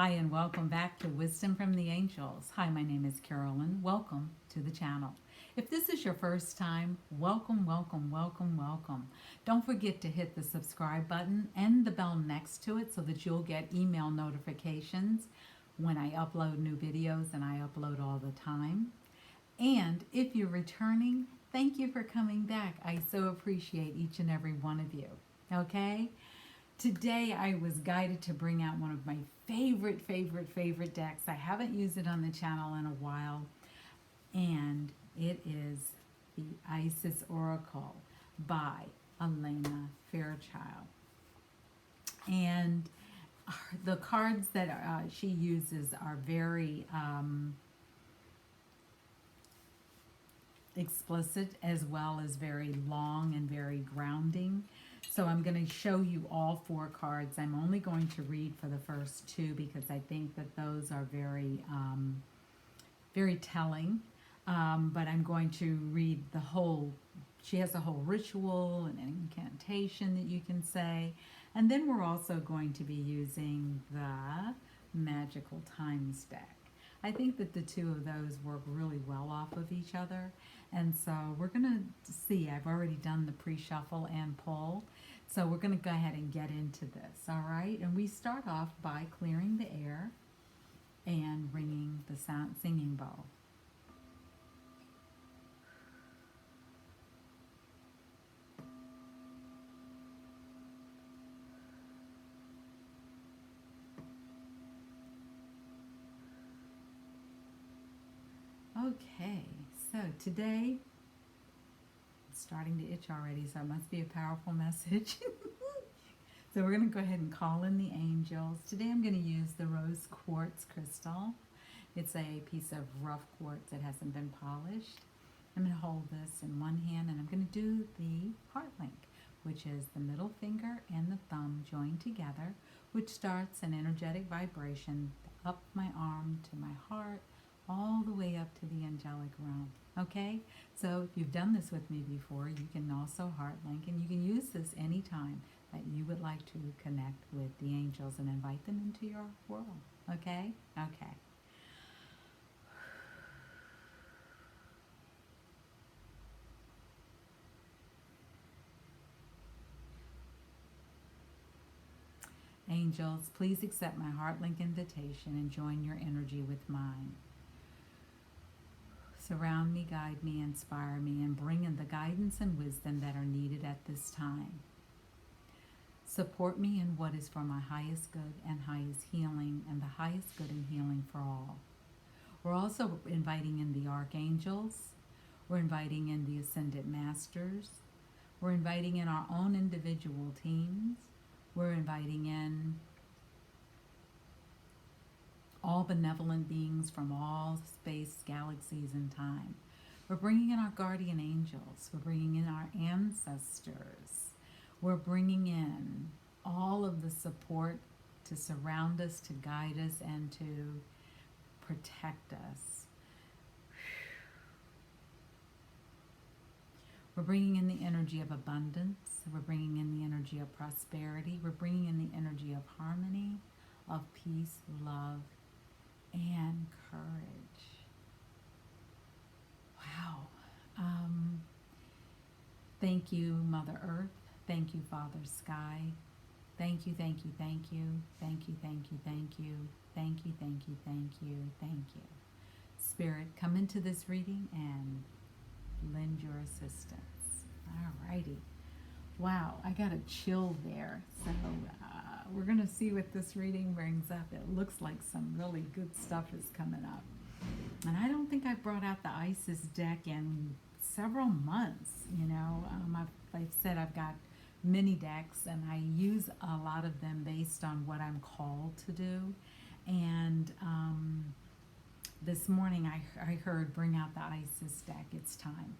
Hi, and welcome back to Wisdom from the Angels. Hi, my name is Carolyn. Welcome to the channel. If this is your first time, welcome, welcome, welcome, welcome. Don't forget to hit the subscribe button and the bell next to it so that you'll get email notifications when I upload new videos, and I upload all the time. And if you're returning, thank you for coming back. I so appreciate each and every one of you. Okay? Today I was guided to bring out one of my favorite decks. I haven't used it on the channel in a while, and it is the Isis Oracle by Elena Fairchild. And the cards that she uses are very explicit, as well as very long and very grounding. So I'm going to show you all four cards. I'm only going to read for the first two because I think that those are very telling. But I'm going to read the whole. She has a whole ritual and an incantation that you can say. And then we're also going to be using the Magical Times deck. I think that the two of those work really well off of each other. And so we're going to see. I've already done the pre-shuffle and pull. So we're going to go ahead and get into this, all right? And we start off by clearing the air and ringing the singing bowl. Okay, so today, it's starting to itch already, so it must be a powerful message. So we're going to go ahead and call in the angels. Today I'm going to use the rose quartz crystal. It's a piece of rough quartz that hasn't been polished. I'm going to hold this in one hand, and I'm going to do the heart link, which is the middle finger and the thumb joined together, which starts an energetic vibration up my arm to my heart, all the way up to the angelic realm. Okay? So if you've done this with me before, you can also heart link, and you can use this anytime that you would like to connect with the angels and invite them into your world. Okay? Okay. Angels, please accept my heart link invitation and join your energy with mine. Surround me, guide me, inspire me, and bring in the guidance and wisdom that are needed at this time. Support me in what is for my highest good and highest healing, and the highest good and healing for all. We're also inviting in the archangels. We're inviting in the ascended masters. We're inviting in our own individual teams. We're inviting in all benevolent beings from all space, galaxies, and time. We're bringing in our guardian angels. We're bringing in our ancestors. We're bringing in all of the support to surround us, to guide us, and to protect us. We're bringing in the energy of abundance. We're bringing in the energy of prosperity. We're bringing in the energy of harmony, of peace, love, and courage. Wow. Thank you, Mother Earth. Thank you, Father Sky. Thank you, thank you, thank you. Thank you, thank you, thank you. Thank you, thank you, thank you, thank you. Spirit, come into this reading and lend your assistance. All righty. Wow, I got a chill there. So we're going to see what this reading brings up. It looks like some really good stuff is coming up. And I don't think I've brought out the Isis deck in several months. You know, I've said I've got mini decks, and I use a lot of them based on what I'm called to do. And this morning I heard, bring out the Isis deck. It's time.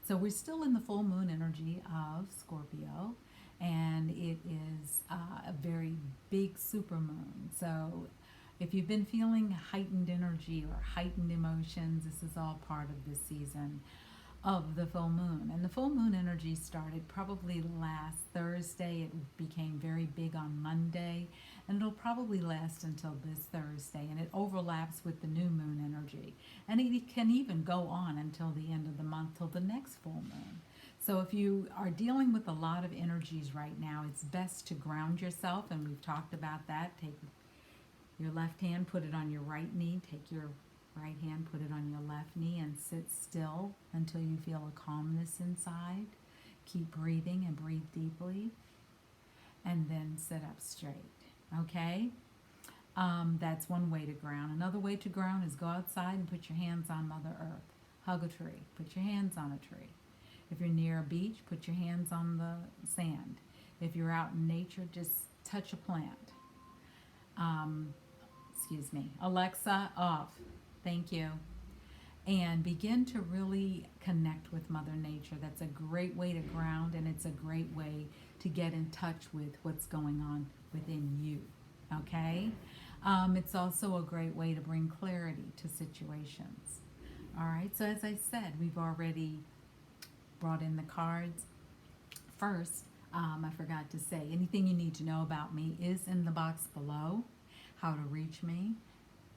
So we're still in the full moon energy of Scorpio, and it is a very big supermoon. So if you've been feeling heightened energy or heightened emotions, this is all part of this season. of the full moon. And the full moon energy started probably last Thursday. It became very big on Monday, and it'll probably last until this Thursday. And it overlaps with the new moon energy. And it can even go on until the end of the month, till the next full moon. So if you are dealing with a lot of energies right now, it's best to ground yourself, and we've talked about that. Take your left hand, put it on your right knee. Take your right hand, put it on your left knee, and sit still until you feel a calmness inside. Keep breathing and breathe deeply, and then sit up straight. Okay? That's one way to ground. Another way to ground is go outside and put your hands on Mother Earth. Hug a tree. Put your hands on a tree. If you're near a beach, put your hands on the sand. If you're out in nature, just touch a plant. Excuse me. Alexa, off. Thank you. And begin to really connect with Mother Nature. That's a great way to ground, and it's a great way to get in touch with what's going on within you. Okay? It's also a great way to bring clarity to situations. All right, so as I said, we've already brought in the cards. First, I forgot to say, anything you need to know about me is in the box below. How to reach me.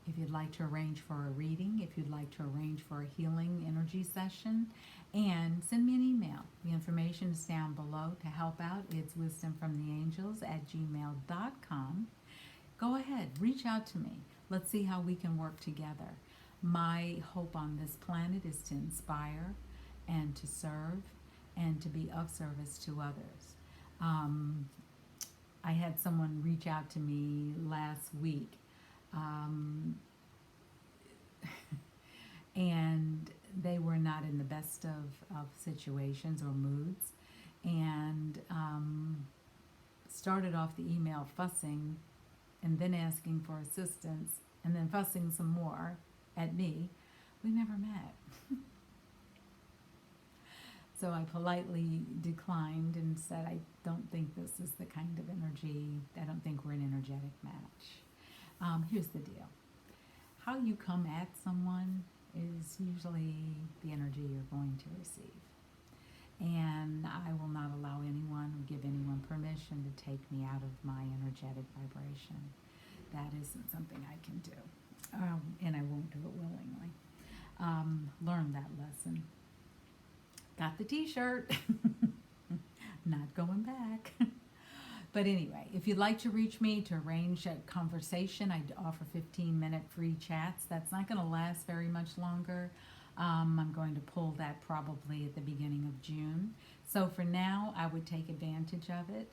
If you'd like to arrange for a reading, if you'd like to arrange for a healing energy session, and send me an email. The information is down below to help out. It's wisdomfromtheangels@gmail.com. Go ahead, reach out to me. Let's see how we can work together. My hope on this planet is to inspire and to serve and to be of service to others. I had someone reach out to me last week. And they were not in the best of situations or moods, and started off the email fussing and then asking for assistance and then fussing some more at me. We never met. So I politely declined and said, I don't think this is the kind of energy, I don't think we're an energetic match. Here's the deal. How you come at someone is usually the energy you're going to receive. And I will not allow anyone or give anyone permission to take me out of my energetic vibration. That isn't something I can do. And I won't do it willingly. Learn that lesson. Got the t-shirt. Not going back. But anyway, if you'd like to reach me to arrange a conversation, I offer 15-minute free chats. That's not going to last very much longer. I'm going to pull that probably at the beginning of June. So for now, I would take advantage of it.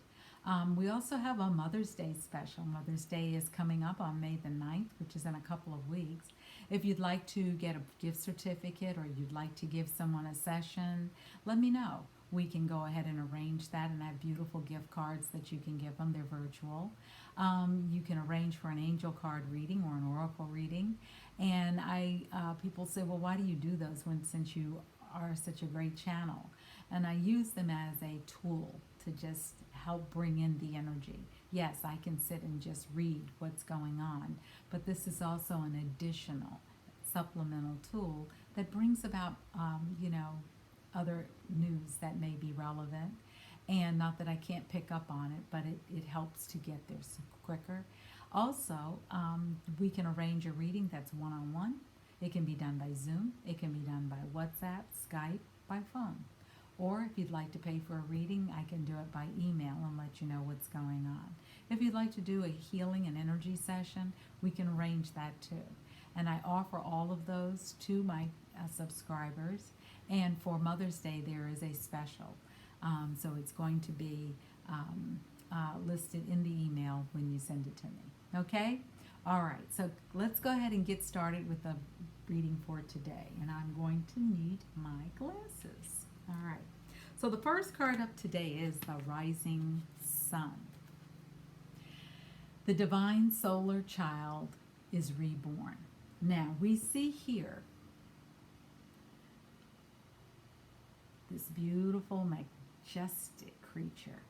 We also have a Mother's Day special. Mother's Day is coming up on May the 9th, which is in a couple of weeks. If you'd like to get a gift certificate or you'd like to give someone a session, let me know. We can go ahead and arrange that, and I have beautiful gift cards that you can give them. They're virtual. You can arrange for an angel card reading or an oracle reading. And people say, well, why do you do those since you are such a great channel? And I use them as a tool to just help bring in the energy. Yes, I can sit and just read what's going on, but this is also an additional supplemental tool that brings about, other news that may be relevant. And not that I can't pick up on it, but it helps to get there quicker. Also, we can arrange a reading that's one-on-one. It can be done by Zoom. It can be done by WhatsApp, Skype, by phone. Or if you'd like to pay for a reading, I can do it by email and let you know what's going on. If you'd like to do a healing and energy session, we can arrange that too. And I offer all of those to my subscribers. And for Mother's Day, there is a special. So it's going to be listed in the email when you send it to me. Okay? All right. So let's go ahead and get started with the reading for today. And I'm going to need my glasses. All right. So the first card up today is the Rising Sun. The divine solar child is reborn. Now, we see here this beautiful, majestic creature.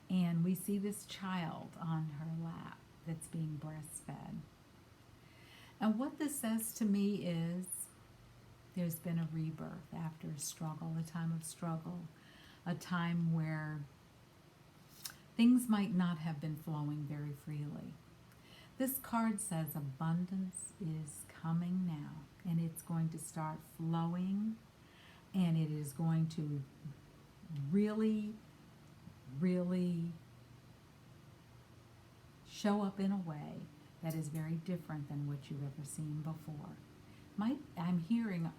And we see this child on her lap that's being breastfed. And what this says to me is There's been a rebirth after a struggle, a time of struggle, a time where things might not have been flowing very freely. This card says abundance is coming now, and it's going to start flowing, and it is going to really, really show up in a way that is very different than what you've ever seen before. I'm hearing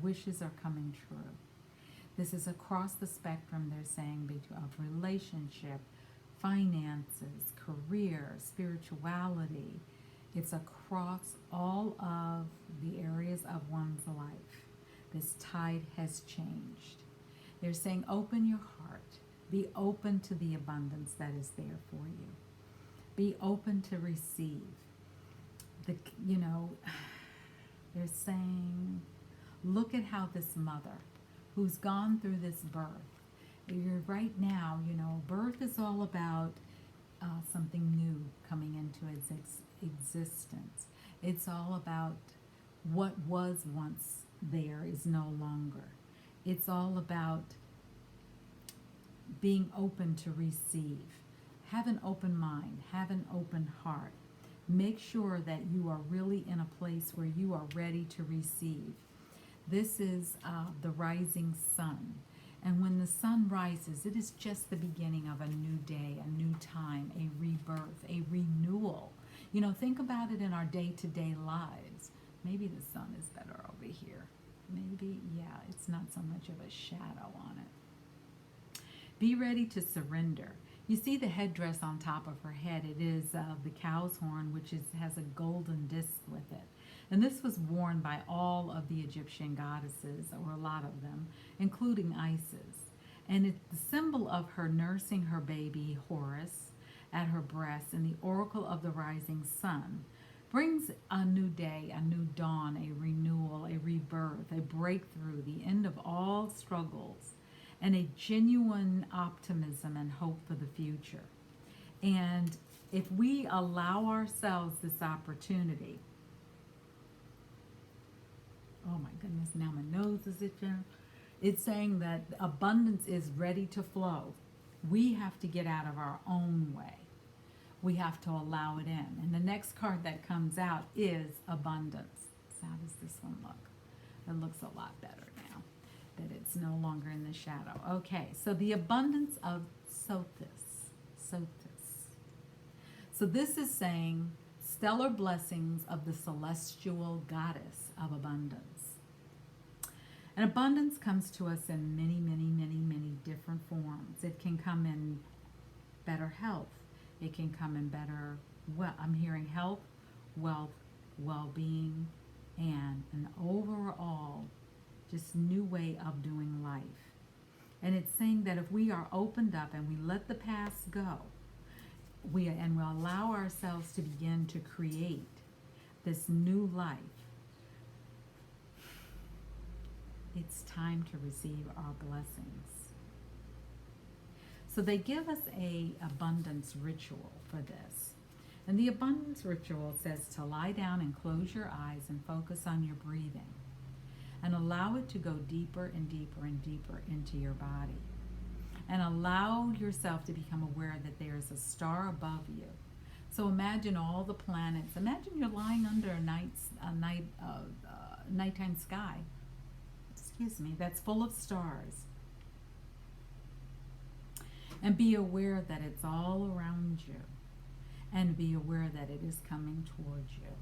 wishes are coming true. This is across the spectrum, they're saying, of relationship, finances, career, spirituality. It's across all of the areas of one's life. This tide has changed. They're saying open your heart. Be open to the abundance that is there for you. Be open to receive. They're saying, look at how this mother who's gone through this birth, right now, birth is all about something new coming into its existence. It's all about what was once there is no longer. It's all about being open to receive. Have an open mind. Have an open heart. Make sure that you are really in a place where you are ready to receive. This is the rising sun. And when the sun rises, it is just the beginning of a new day, a new time, a rebirth, a renewal. Think about it in our day-to-day lives. Maybe the sun is better over here. Maybe, yeah, it's not so much of a shadow on it. Be ready to surrender. You see the headdress on top of her head. It is the cow's horn, which has a golden disc with it. And this was worn by all of the Egyptian goddesses, or a lot of them, including Isis. And it's the symbol of her nursing her baby, Horus, at her breast, and the oracle of the rising sun. Brings a new day, a new dawn, a renewal, a rebirth, a breakthrough, the end of all struggles, and a genuine optimism and hope for the future. And if we allow ourselves this opportunity, oh my goodness, now my nose is itching. It's saying that abundance is ready to flow. We have to get out of our own way. We have to allow it in. And the next card that comes out is abundance. So how does this one look? It looks a lot better now that it's no longer in the shadow. Okay, so the abundance of Sothis. So this is saying stellar blessings of the celestial goddess of abundance. And abundance comes to us in many, many, many, many different forms. It can come in better health. It can come in better, I'm hearing health, wealth, well-being, and an overall just new way of doing life. And it's saying that if we are opened up and we let the past go, we allow ourselves to begin to create this new life, it's time to receive our blessings. So they give us a abundance ritual for this. And the abundance ritual says to lie down and close your eyes and focus on your breathing. And allow it to go deeper and deeper and deeper into your body. And allow yourself to become aware that there is a star above you. So imagine all the planets. Imagine you're lying under a nighttime sky. That's full of stars. And be aware that it's all around you. And be aware that it is coming towards you.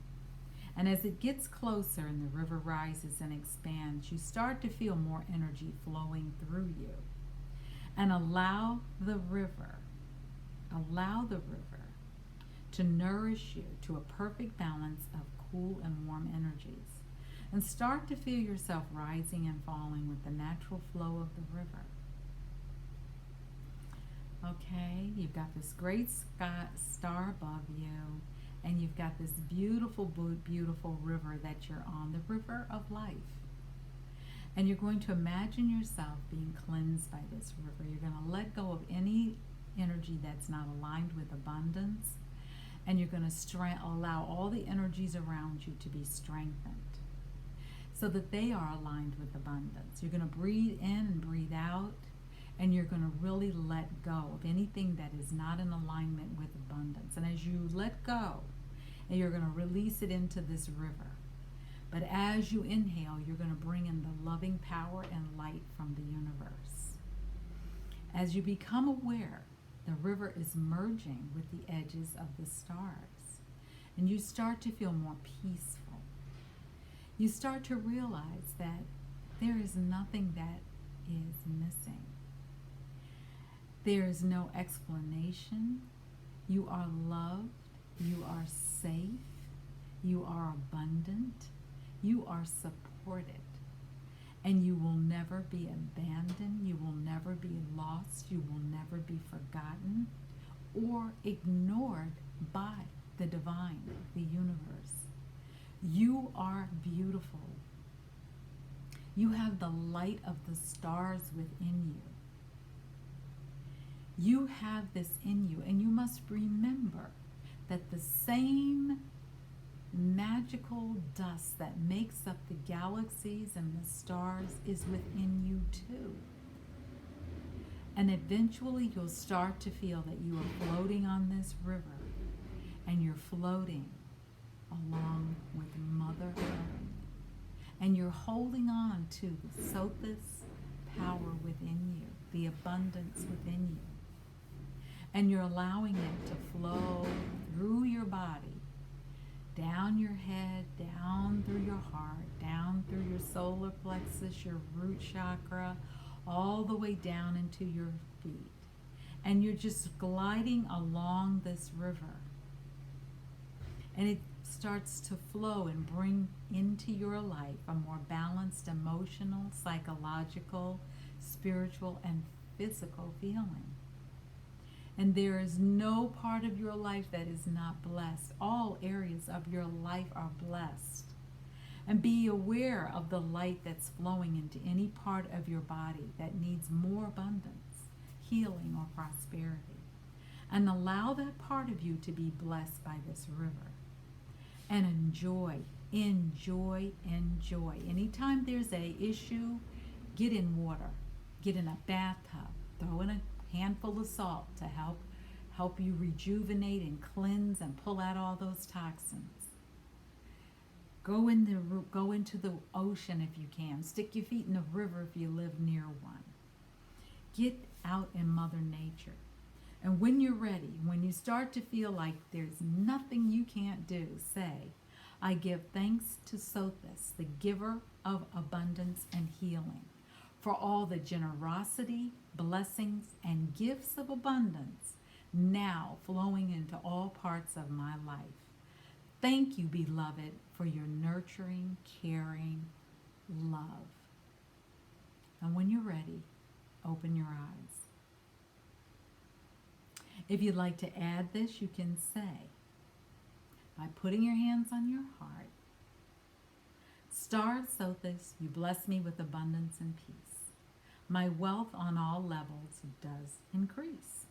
And as it gets closer and the river rises and expands, you start to feel more energy flowing through you. And allow the river to nourish you to a perfect balance of cool and warm energies. And start to feel yourself rising and falling with the natural flow of the river. Okay, you've got this great star above you, and you've got this beautiful, beautiful river that you're on, the river of life. And you're going to imagine yourself being cleansed by this river. You're going to let go of any energy that's not aligned with abundance, and you're going to allow all the energies around you to be strengthened. so that they are aligned with abundance. You're going to breathe in and breathe out, and you're going to really let go of anything that is not in alignment with abundance. And as you let go, and you're going to release it into this river. But as you inhale, you're going to bring in the loving power and light from the universe. As you become aware, the river is merging with the edges of the stars, and you start to feel more peaceful. You start to realize that there is nothing that is missing. There is no explanation. You are loved. You are safe. You are abundant. You are supported. And you will never be abandoned. You will never be lost. You will never be forgotten or ignored by the divine, the universe. You are beautiful. You have the light of the stars within you. You have this in you, and you must remember that the same magical dust that makes up the galaxies and the stars is within you too. And eventually you'll start to feel that you are floating on this river, and you're floating along with Mother Earth, and you're holding on to the Sothis power within you, the abundance within you, and you're allowing it to flow through your body, down your head, down through your heart, down through your solar plexus, your root chakra, all the way down into your feet. And you're just gliding along this river. And it starts to flow and bring into your life a more balanced emotional, psychological, spiritual, and physical feeling. And there is no part of your life that is not blessed. All areas of your life are blessed. And be aware of the light that's flowing into any part of your body that needs more abundance, healing, or prosperity. And allow that part of you to be blessed by this river. And enjoy, enjoy, enjoy. Anytime there's an issue, get in water. Get in a bathtub. Throw in a handful of salt to help you rejuvenate and cleanse and pull out all those toxins. Go into the ocean if you can. Stick your feet in the river if you live near one. Get out in Mother Nature. And when you're ready, when you start to feel like there's nothing you can't do, say, I give thanks to Sothis, the giver of abundance and healing, for all the generosity, blessings, and gifts of abundance now flowing into all parts of my life. Thank you, beloved, for your nurturing, caring love. And when you're ready, open your eyes. If you'd like to add this, you can say, by putting your hands on your heart, Star Sothis, you bless me with abundance and peace. My wealth on all levels does increase.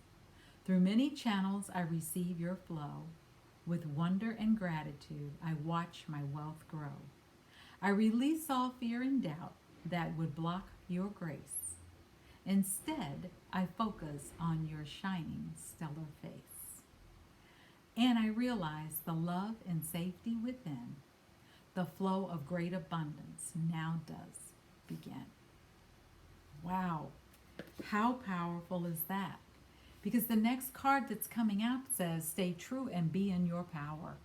Through many channels I receive your flow. With wonder and gratitude I watch my wealth grow. I release all fear and doubt that would block your grace. Instead, I focus on your shining stellar face. And I realize the love and safety within. The flow of great abundance now does begin. Wow, how powerful is that? Because the next card that's coming out says, stay true and be in your power.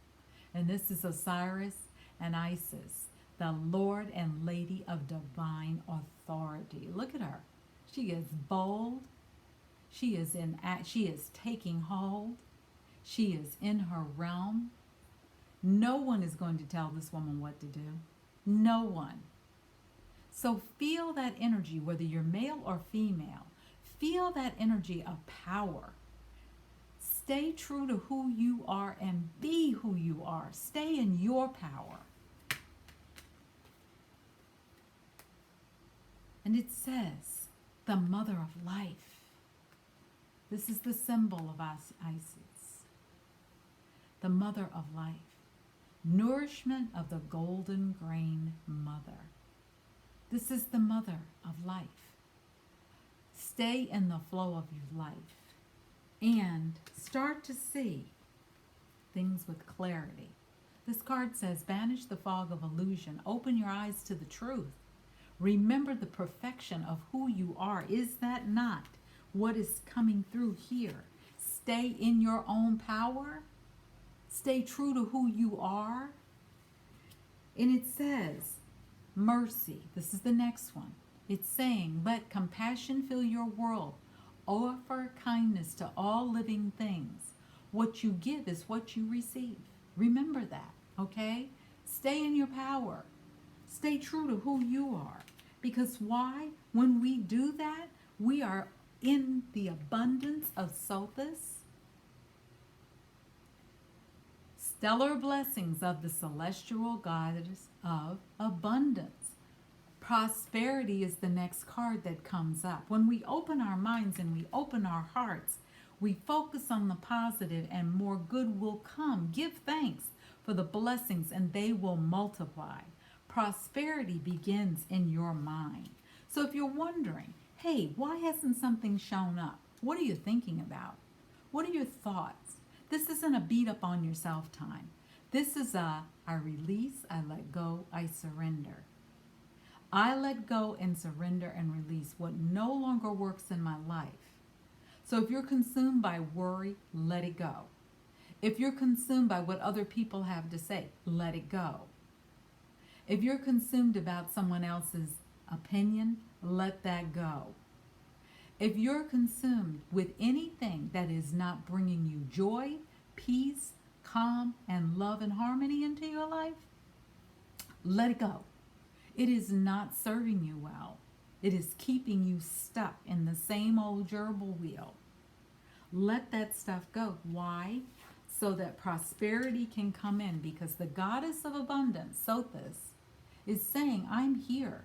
And this is Osiris and Isis, the Lord and Lady of divine authority. Look at her. She is bold. She is taking hold. She is in her realm. No one is going to tell this woman what to do. No one. So feel that energy, whether you're male or female. Feel that energy of power. Stay true to who you are and be who you are. Stay in your power. And it says, the mother of life. This is the symbol of Isis. The mother of life. Nourishment of the golden grain mother. This is the mother of life. Stay in the flow of your life and start to see things with clarity. This card says, banish the fog of illusion. Open your eyes to the truth. Remember the perfection of who you are. Is that not what is coming through here? Stay in your own power. Stay true to who you are. And it says, mercy. This is the next one. It's saying, let compassion fill your world. Offer kindness to all living things. What you give is what you receive. Remember that, okay? Stay in your power. Stay true to who you are. Because why? When we do that, we are in the abundance of Sothis. Stellar blessings of the celestial goddess of abundance. Prosperity is the next card that comes up. When we open our minds and we open our hearts, we focus on the positive and more good will come. Give thanks for the blessings and they will multiply. Prosperity begins in your mind. So if you're wondering, hey, why hasn't something shown up? What are you thinking about? What are your thoughts? This isn't a beat up on yourself time. This is I release, I let go, I surrender. I let go and surrender and release what no longer works in my life. So if you're consumed by worry, let it go. If you're consumed by what other people have to say, let it go. If you're consumed about someone else's opinion, let that go. If you're consumed with anything that is not bringing you joy, peace, calm, and love and harmony into your life, let it go. It is not serving you well. It is keeping you stuck in the same old gerbil wheel. Let that stuff go. Why? So that prosperity can come in, because the goddess of abundance, Sothis, is saying, I'm here.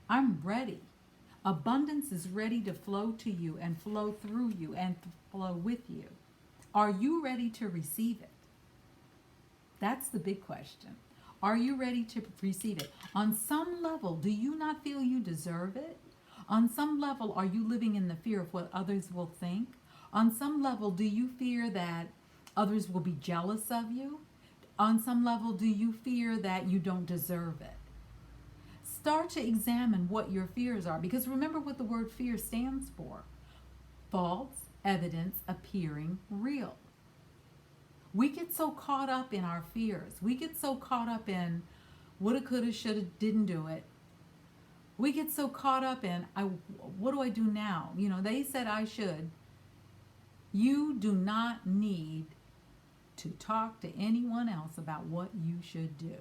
I'm ready. Abundance is ready to flow to you and flow through you and flow with you. Are you ready to receive it? That's the big question. Are you ready to receive it? On some level, do you not feel you deserve it? On some level, are you living in the fear of what others will think? On some level, do you fear that others will be jealous of you? On some level, do you fear that you don't deserve it? Start to examine what your fears are, because remember what the word fear stands for. False evidence appearing real. We get so caught up in our fears. We get so caught up in woulda, coulda, shoulda, didn't do it. We get so caught up in, what do I do now? You know, they said I should. You do not need to talk to anyone else about what you should do.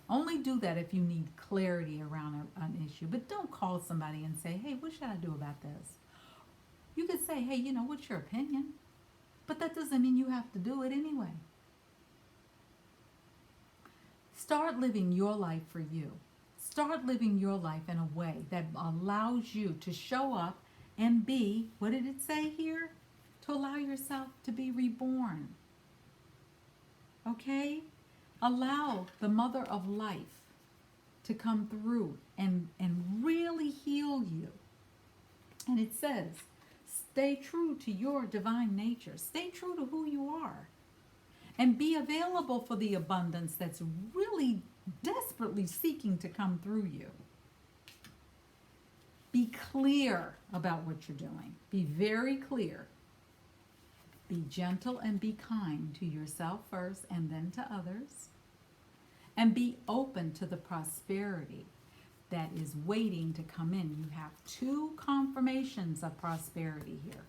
Only do that if you need clarity around an issue. But don't call somebody and say, hey, what should I do about this? You could say, hey, what's your opinion? But that doesn't mean you have to do it anyway. Start living your life for you. Start living your life in a way that allows you to show up and be, what did it say here? To allow yourself to be reborn. Okay? Allow the mother of life to come through and really heal you. And it says, stay true to your divine nature. Stay true to who you are. And be available for the abundance that's really desperately seeking to come through you. Be clear about what you're doing. Be very clear. Be gentle and be kind to yourself first and then to others. And be open to the prosperity that is waiting to come in. You have two confirmations of prosperity here.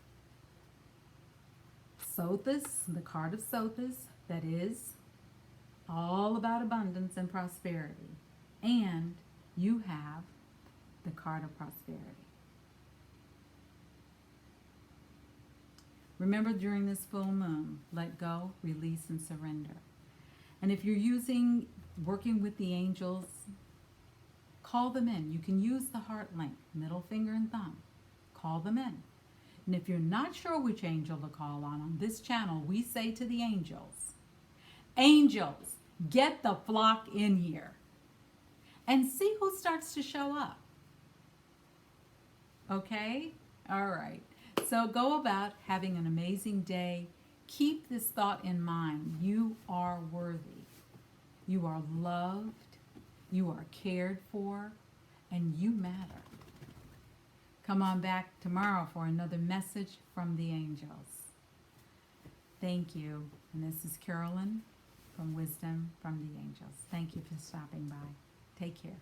Sothis, the card of Sothis, that is all about abundance and prosperity. And you have the card of prosperity. Remember, during this full moon, let go, release, and surrender. And if you're working with the angels, call them in. You can use the heart link, middle finger and thumb. Call them in. And if you're not sure which angel to call on this channel, we say to the angels, angels, get the flock in here. And see who starts to show up. Okay? All right. So go about having an amazing day. Keep this thought in mind. You are worthy. You are loved. You are cared for. And you matter. Come on back tomorrow for another message from the angels. Thank you. And this is Carolyn from Wisdom from the Angels. Thank you for stopping by. Take care.